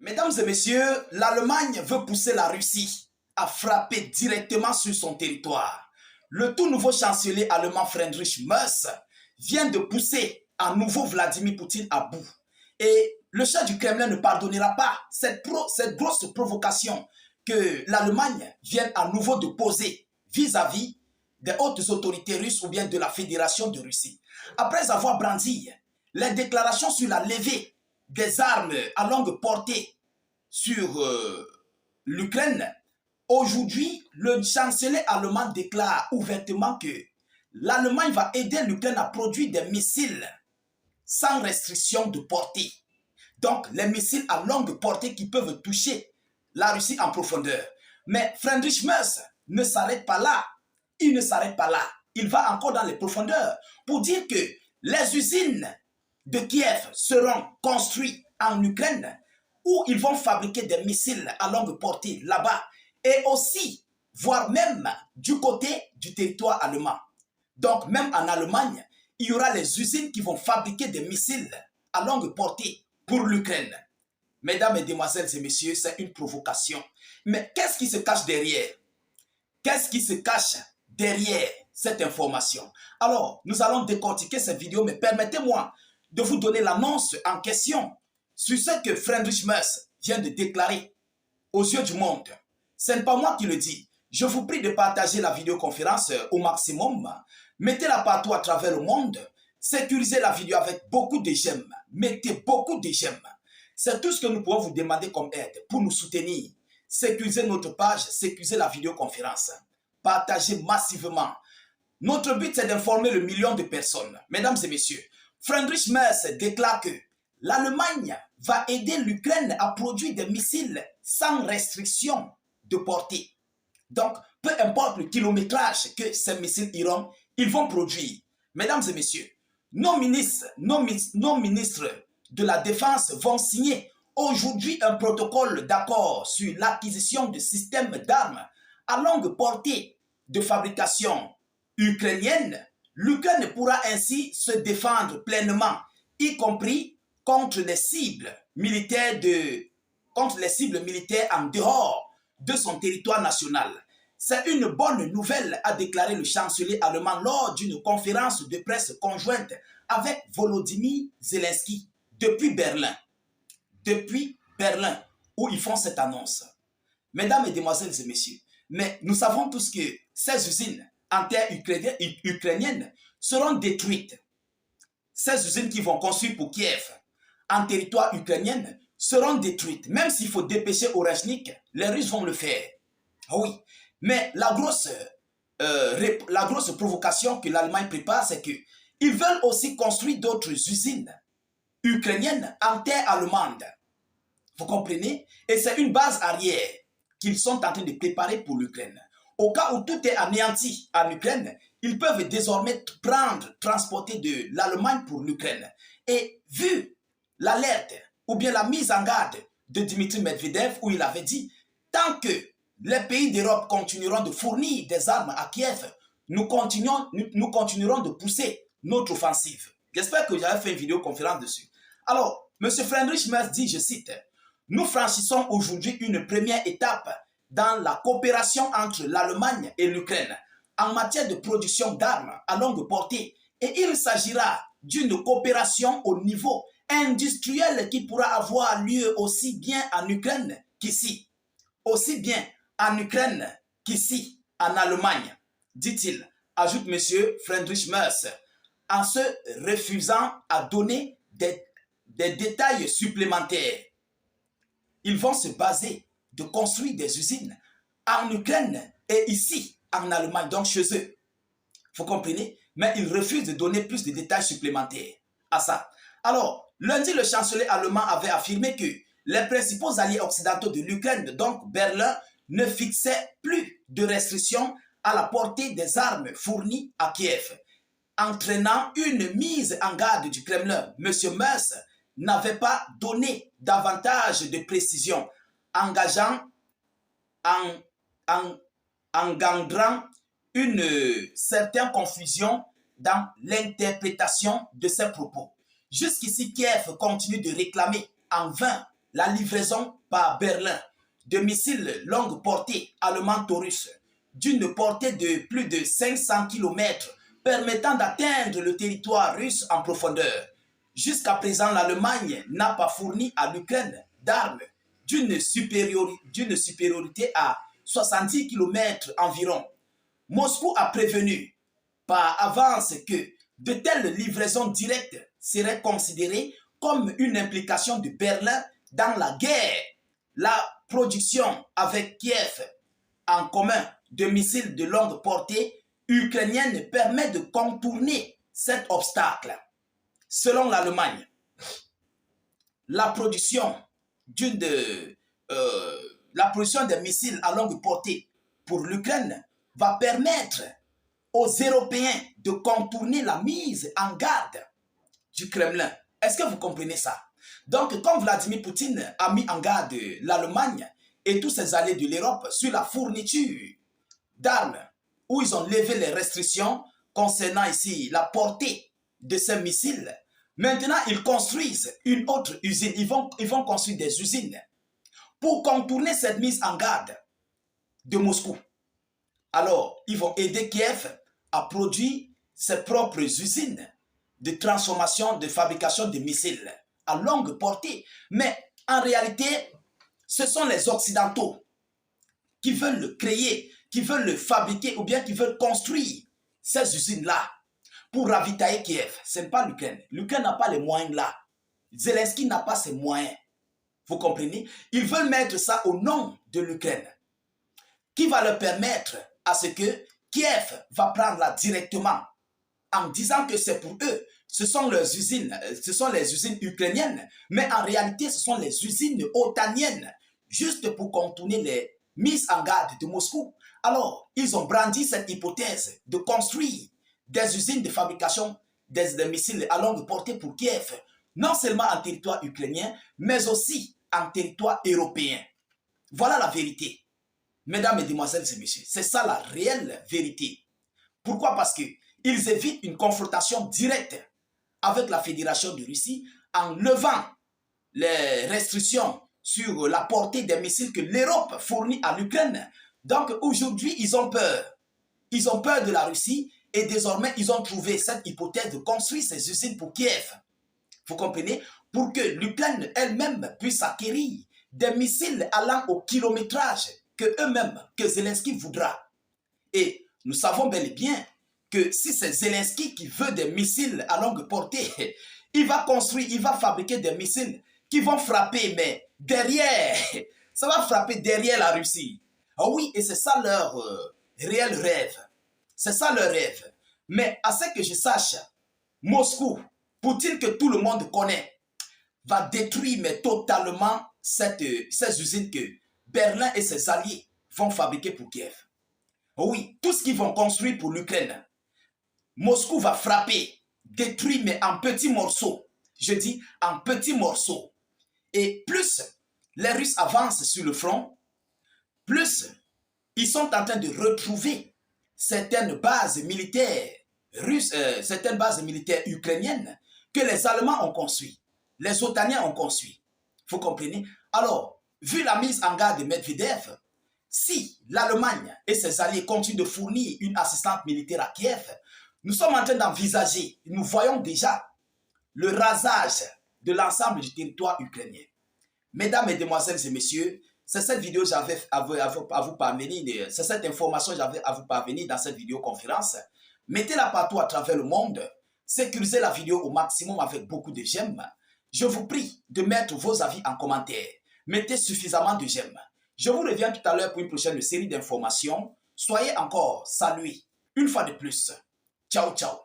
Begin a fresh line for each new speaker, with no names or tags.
Mesdames et messieurs, l'Allemagne veut pousser la Russie à frapper directement sur son territoire. Le tout nouveau chancelier allemand Friedrich Merz vient de pousser à nouveau Vladimir Poutine à bout. Et le chef du Kremlin ne pardonnera pas cette grosse provocation que l'Allemagne vient à nouveau de poser vis-à-vis des hautes autorités russes ou bien de la Fédération de Russie. Après avoir brandi les déclarations sur la levée des armes à longue portée sur l'Ukraine, aujourd'hui, le chancelier allemand déclare ouvertement que l'Allemagne va aider l'Ukraine à produire des missiles sans restriction de portée. Donc, les missiles à longue portée qui peuvent toucher la Russie en profondeur. Mais Friedrich Merz ne s'arrête pas là. Il ne s'arrête pas là. Il va encore dans les profondeurs pour dire que les usines de Kiev seront construites en Ukraine où ils vont fabriquer des missiles à longue portée là-bas et aussi, voire même du côté du territoire allemand. Donc, même en Allemagne, il y aura les usines qui vont fabriquer des missiles à longue portée pour l'Ukraine. Mesdames, Mesdemoiselles et Messieurs, c'est une provocation. Mais qu'est-ce qui se cache derrière? Qu'est-ce qui se cache derrière cette information? Alors, nous allons décortiquer cette vidéo, mais permettez-moi de vous donner l'annonce en question sur ce que Friedrich Merz vient de déclarer aux yeux du monde. Ce n'est pas moi qui le dis. Je vous prie de partager la vidéoconférence au maximum. Mettez-la partout à travers le monde. Sécurisez la vidéo avec beaucoup de j'aime. Mettez beaucoup de j'aime. C'est tout ce que nous pouvons vous demander comme aide pour nous soutenir. Sécurisez notre page, sécurisez la vidéoconférence. Partagez massivement. Notre but, c'est d'informer le million de personnes. Mesdames et messieurs, Friedrich Merz déclare que l'Allemagne va aider l'Ukraine à produire des missiles sans restriction de portée. Donc, peu importe le kilométrage que ces missiles iront, ils vont produire. Mesdames et messieurs, nos ministres de la Défense vont signer aujourd'hui un protocole d'accord sur l'acquisition de systèmes d'armes à longue portée de fabrication ukrainienne. L'Ukraine pourra ainsi se défendre pleinement, y compris contre les cibles militaires en dehors de son territoire national. C'est une bonne nouvelle, a déclaré le chancelier allemand lors d'une conférence de presse conjointe avec Volodymyr Zelensky depuis Berlin. Depuis Berlin, où ils font cette annonce. Mesdames, Mesdemoiselles et Messieurs, mais nous savons tous que ces usines en terre ukrainienne seront détruites. Ces usines qui vont construire pour Kiev en territoire ukrainien seront détruites. Même s'il faut dépêcher Oreshnik, les Russes vont le faire. Oui, mais la grosse provocation que l'Allemagne prépare, c'est qu'ils veulent aussi construire d'autres usines ukrainiennes en terre allemande. Vous comprenez? Et c'est une base arrière qu'ils sont en train de préparer pour l'Ukraine. Au cas où tout est anéanti en Ukraine, ils peuvent désormais transporter de l'Allemagne pour l'Ukraine. Et vu l'alerte ou bien la mise en garde de Dmitry Medvedev où il avait dit « Tant que les pays d'Europe continueront de fournir des armes à Kiev, nous continuerons de pousser notre offensive. » J'espère que j'avais fait une vidéoconférence dessus. Alors, M. Friedrich Merz dit, je cite, « Nous franchissons aujourd'hui une première étape dans la coopération entre l'Allemagne et l'Ukraine en matière de production d'armes à longue portée et il s'agira d'une coopération au niveau industriel qui pourra avoir lieu aussi bien en Ukraine qu'ici. Aussi bien en Ukraine qu'ici, en Allemagne, dit-il, ajoute M. Friedrich Merz, en se refusant à donner des détails supplémentaires. Ils vont se baser de construire des usines en Ukraine et ici, en Allemagne, donc chez eux. Vous comprenez? Mais ils refusent de donner plus de détails supplémentaires à ça. Alors, lundi, le chancelier allemand avait affirmé que les principaux alliés occidentaux de l'Ukraine, donc Berlin, ne fixaient plus de restrictions à la portée des armes fournies à Kiev, entraînant une mise en garde du Kremlin. M. Merz n'avait pas donné davantage de précisions, engendrant une certaine confusion dans l'interprétation de ces propos. Jusqu'ici, Kiev continue de réclamer en vain la livraison par Berlin de missiles longue portée allemands Taurus d'une portée de plus de 500 km permettant d'atteindre le territoire russe en profondeur. Jusqu'à présent, l'Allemagne n'a pas fourni à l'Ukraine d'armes d'une supériorité à 70 km environ. Moscou a prévenu par avance que de telles livraisons directes seraient considérées comme une implication de Berlin dans la guerre. La production avec Kiev en commun de missiles de longue portée ukrainienne permet de contourner cet obstacle. Selon l'Allemagne, la production des missiles à longue portée pour l'Ukraine va permettre aux Européens de contourner la mise en garde du Kremlin. Est-ce que vous comprenez ça? Donc, comme Vladimir Poutine a mis en garde l'Allemagne et tous ses alliés de l'Europe sur la fourniture d'armes, où ils ont levé les restrictions concernant ici la portée de ces missiles, maintenant ils construisent une autre usine. Ils vont construire des usines pour contourner cette mise en garde de Moscou. Alors, ils vont aider Kiev à produire ses propres usines de transformation, de fabrication de missiles à longue portée. Mais en réalité, ce sont les Occidentaux qui veulent le créer, qui veulent le fabriquer ou bien qui veulent construire ces usines-là pour ravitailler Kiev. Ce n'est pas l'Ukraine. L'Ukraine n'a pas les moyens là. Zelensky n'a pas ces moyens. Vous comprenez? Ils veulent mettre ça au nom de l'Ukraine, qui va leur permettre à ce que Kiev va prendre là directement en disant que c'est pour eux. Ce sont leurs usines, ce sont les usines ukrainiennes, mais en réalité, ce sont les usines otaniennes, juste pour contourner les mises en garde de Moscou. Alors, ils ont brandi cette hypothèse de construire des usines de fabrication des missiles à longue portée pour Kiev, non seulement en territoire ukrainien, mais aussi en territoire européen. Voilà la vérité. Mesdames, Mesdemoiselles et Messieurs, c'est ça la réelle vérité. Pourquoi? Parce qu'ils évitent une confrontation directe avec la Fédération de Russie en levant les restrictions sur la portée des missiles que l'Europe fournit à l'Ukraine. Donc aujourd'hui, ils ont peur. Ils ont peur de la Russie et désormais, ils ont trouvé cette hypothèse de construire ces usines pour Kiev. Vous comprenez? Pour que l'Ukraine elle-même puisse acquérir des missiles allant au kilométrage que Zelensky voudra. Et nous savons bel et bien que si c'est Zelensky qui veut des missiles à longue portée, il va construire, il va fabriquer des missiles qui vont frapper, mais derrière, ça va frapper derrière la Russie. Ah oui, et c'est ça leur réel rêve. C'est ça leur rêve. Mais à ce que je sache, Moscou, Poutine que tout le monde connaît, va détruire mais totalement ces usines que Berlin et ses alliés vont fabriquer pour Kiev. Oui, tout ce qu'ils vont construire pour l'Ukraine, Moscou va frapper, détruire mais en petits morceaux. Je dis en petits morceaux. Et plus les Russes avancent sur le front, plus ils sont en train de retrouver certaines bases militaires russes, certaines bases militaires ukrainiennes que les Allemands ont construites, les Otaniens ont construites. Vous comprenez? Alors, vu la mise en garde de Medvedev, si l'Allemagne et ses alliés continuent de fournir une assistance militaire à Kiev, nous sommes en train d'envisager, nous voyons déjà le rasage de l'ensemble du territoire ukrainien. Mesdames, Mesdemoiselles et Messieurs, c'est cette vidéo que j'avais à vous parvenir, c'est cette information que j'avais à vous parvenir dans cette vidéoconférence. Mettez-la partout à travers le monde, sécurisez la vidéo au maximum avec beaucoup de j'aime. Je vous prie de mettre vos avis en commentaire. Mettez suffisamment de j'aime. Je vous reviens tout à l'heure pour une prochaine série d'informations. Soyez encore salués une fois de plus. Ciao, ciao.